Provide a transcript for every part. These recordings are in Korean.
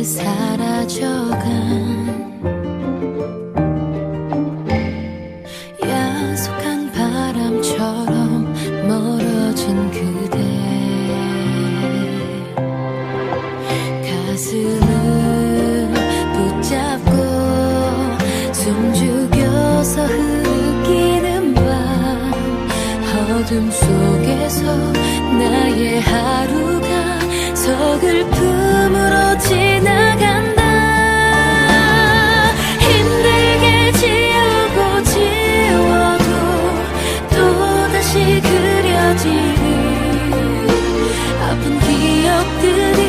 그 사라져간 야속한 바람처럼 멀어진 그대 가슴을 붙잡고 숨죽여서 흐르기는 밤 어둠 속에서 나의 하루가 서글픔으로 지나간다. 힘들게 지우고 지워도 또다시 그려지는 아픈 기억들이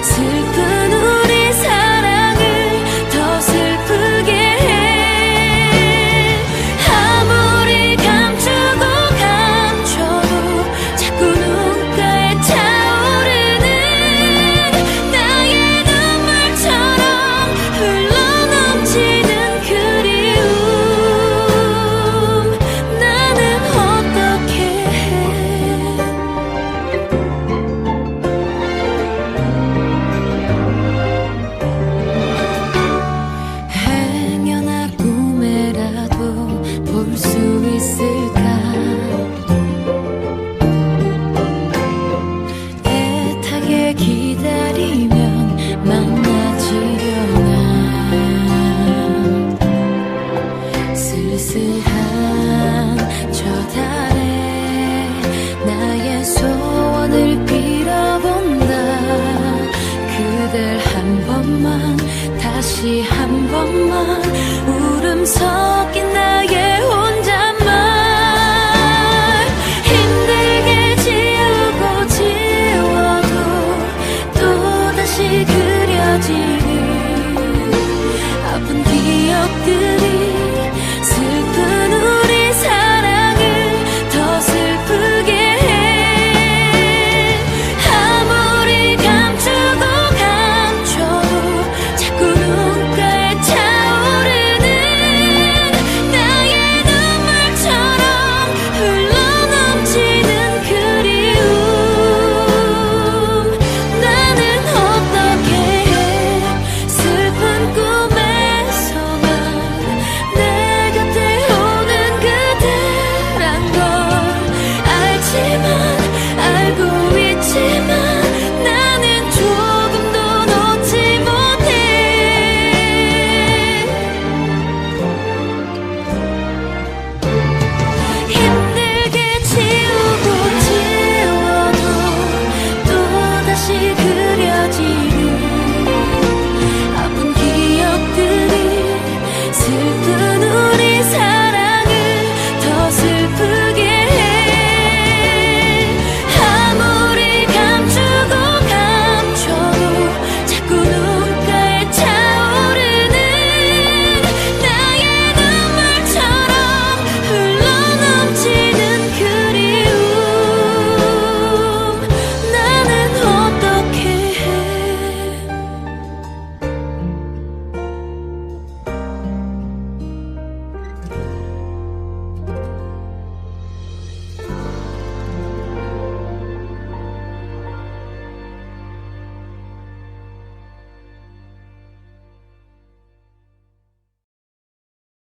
슬픈 우리 사랑을 더 슬프게 해. 아무리 감추고 감춰도 자꾸 눈가에 차오르는 나의 눈물처럼 흘러넘치는 그리움. 나는 어떻게 해. 행여나 꿈에라도 볼 수 있을까. 애타게 기다리면 만나지려나. 쓸쓸한 저 달에 나의 소원을 빌어본다. 그댈 한 번만 다시 한 번만 울음서